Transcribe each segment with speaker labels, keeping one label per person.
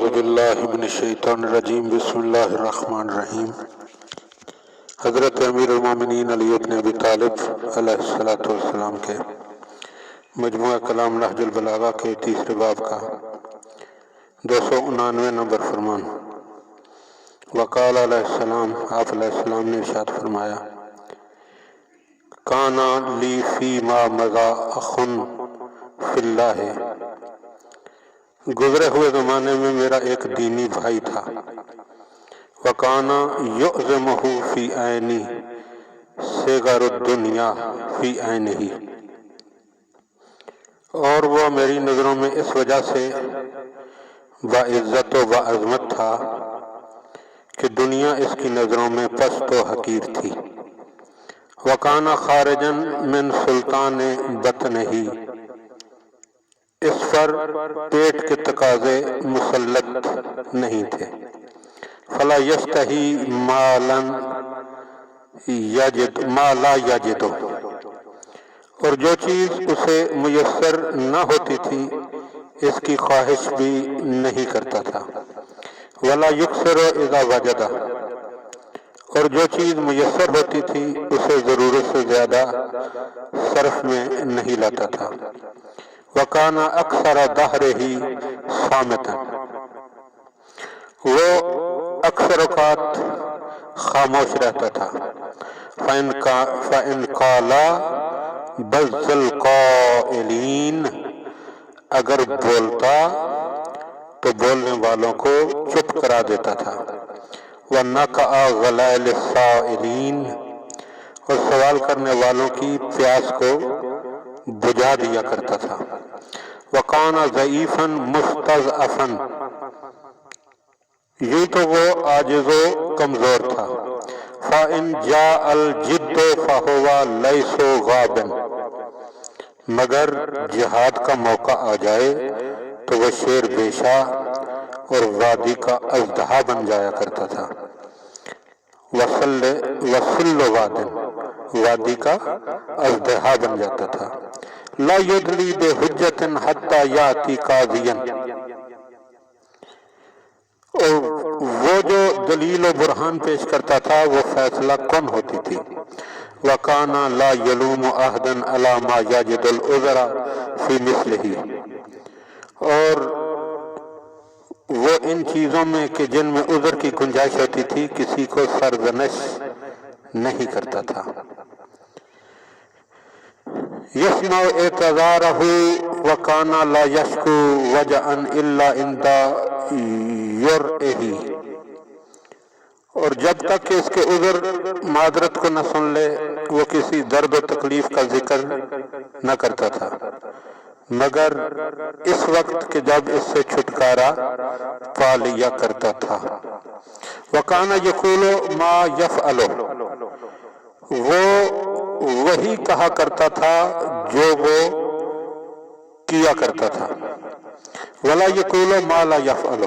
Speaker 1: اعوذ باللہ من الشیطان الرجیم بسم اللہ الرحمن الرحیم۔ حضرت امیر المومنین علی بن ابی طالب علیہ الصلوۃ والسلام کے مجموعہ کلام نہج البلاغہ کے تیسرے باب کا 299 نمبر فرمان۔ وقال علیہ السلام، آپ علیہ السلام نے ارشاد فرمایا، کانا لی فیما مضی اخ فی اللہ، گزرے ہوئے زمانے میں میرا ایک دینی بھائی تھا۔ وکانا یعظمہ فی عینی صغر الدنیا فی عینہ، اور وہ میری نظروں میں اس وجہ سے باعزت و باعظمت تھا کہ دنیا اس کی نظروں میں پست و حقیر تھی۔ وکانا خارجا من سلطان بطنہ، اس پر پیٹ کے تقاضے مسلط نہیں تھے۔ فلا یشتہی ما لا یجد، اور جو چیز اسے میسر نہ ہوتی تھی اس کی خواہش بھی نہیں کرتا تھا۔ ولا یکثر اذا وجد، اور جو چیز میسر ہوتی تھی اسے ضرورت سے زیادہ صرف میں نہیں لاتا تھا۔ وکانا اکثر دہرہ صامتا، وہ اکثر اوقات خاموش رہتا تھا۔ فإن قال بَزَّ الْقَائِلِينَ، اگر بولتا تو بولنے والوں کو چپ کرا دیتا تھا۔ وَنَقَعَ غَلَائِلِ السَّائِلِينَ، اور سوال کرنے والوں کی پیاس کو بجھا دیا کرتا تھا۔ وَكَانَ ضَعِيفًا مُسْتَضْعَفًا، یوں تو وہ عاجز و کمزور تھا۔ فَإِنْ جَاءَ الْجِدُّ فَهُوَ لَيْسُ غَابًا، مگر جہاد کا موقع آ جائے تو وہ شیر بیشا اور وادی کا اژدہا بن جایا کرتا تھا۔ وَسِلُّ وَادٍ، وادی کا اژدہا بن جاتا تھا۔ لا یدلی بحجۃ حتی یاتی قاضیا، اور وہ جو دلیل و برہان پیش کرتا تھا وہ فیصلہ کن ہوتی تھی۔ وَكَانَ لَا يَلُومُ أَحَدًا عَلَى مَا يَجِدُ الْعُذْرَ فِي مِثْلِهِ، اور وہ ان چیزوں میں کہ جن میں عذر کی گنجائش ہوتی تھی کسی کو سرزنش نہیں کرتا تھا۔ يَسْمَعُ اعْتِذَارَهُ وَكَانَ لَا يَشْكُو وَجْعًا إِلَّا عِنْدَ يُرْئِهِ، اور جب تک کہ اس کے عذر معذرت کو نہ سن لے وہ کسی درد و تکلیف کا ذکر نہ کرتا تھا، مگر اس وقت کہ جب اس سے چھٹکارا پا لیا کرتا تھا۔ وَكَانَ يَقُولُ مَا يَفْعَلُ، وہ وہی کہا کرتا تھا جو وہ کیا کرتا تھا۔ وَلَا يَقُولُ مَا لَا يَفْعَلُ،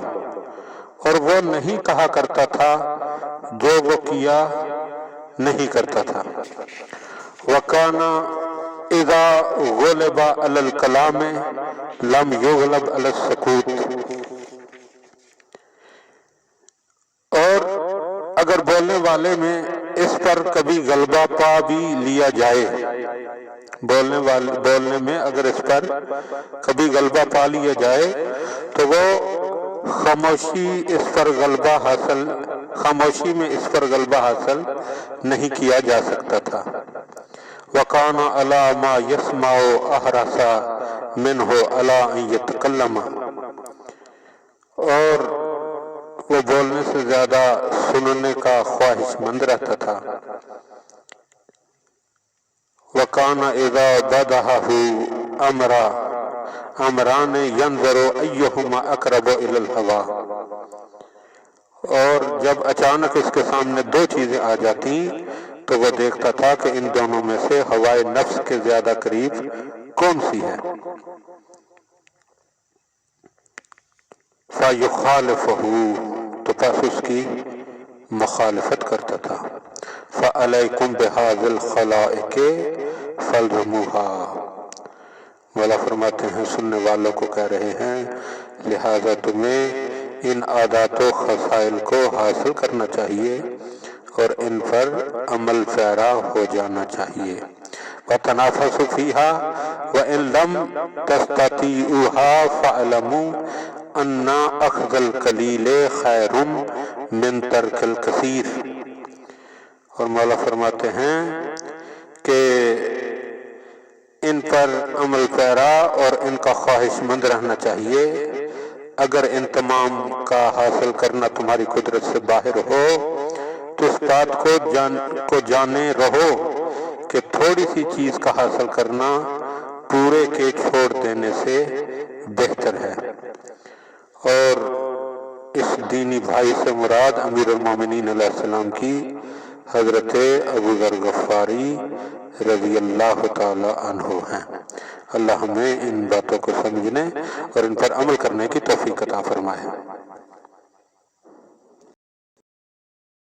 Speaker 1: اور وہ نہیں کہا کرتا تھا جو وہ کیا نہیں کرتا تھا۔ وَكَانَ اِذَا غُلِبَ عَلَى الْكَلَامِ لَمْ يُغْلَبْ عَلَى السُّكُوتِ، اور اگر بولنے والے میں اس پر کبھی غلبہ پا بھی لیا جائے، بولنے میں اگر اس پر کبھی غلبہ پا لیا جائے تو وہ خاموشی میں اس پر غلبہ حاصل نہیں کیا جا سکتا تھا۔ وَكَانَ عَلَى مَا يَسْمَعُ أَحْرَصَ مِنْهُ عَلَى أَنْ يَتَكَلَّمَ، اور وہ بولنے سے زیادہ سننے کا خواہش مند رہتا تھا۔ وَكَانَ إِذَا بَدَحَهُ أَمْرَانِ يَنْظُرُ أَيُّهُمَا أَقْرَبُ إِلَى الْهَوَىٰ، اور جب اچانک اس کے سامنے دو چیزیں آ جاتی تو وہ دیکھتا تھا کہ ان دونوں میں سے ہوائے نفس کے زیادہ قریب کون سی ہے۔ فَيُخَالِفُهُ، تو پس اس کی مخالفت کرتا تھا۔ فَعَلَيْكُمْ بِهَٰذِي الْخَلَائِقِ فَالْزَمُوهَا، مولا فرماتے ہیں سننے والوں کو کہہ رہے ہیں لہذا تمہیں ان عادات و خصائل کو حاصل کرنا چاہیے اور ان پر عمل پیرا ہو جانا چاہیے۔ وَتَنَافَسُوا فِيهَا وَإِن لَّمْ تَسْتَطِيعُوهَا فَاعْلَمُوا أَنَّ أَخْذَ الْقَلِيلِ خَيْرٌ مِّن تَرْكِ الْكَثِيرِ۔ اور مولا فرماتے ہیں کہ ان پر عمل پیرا اور ان کا خواہش مند رہنا چاہیے۔ اگر ان تمام کا حاصل کرنا تمہاری قدرت سے باہر ہو تو اس بات کو جانے رہو کہ تھوڑی سی چیز کا حاصل کرنا پورے کے چھوڑ دینے سے بہتر ہے۔ اور اس دینی بھائی سے مراد امیر المومنین علیہ السلام کی حضرت ابو ذر غفاری رضی اللہ تعالی عنہ ہیں۔ اللہ ہمیں ان باتوں کو سمجھنے اور ان پر عمل کرنے کی توفیق عطا فرمائے۔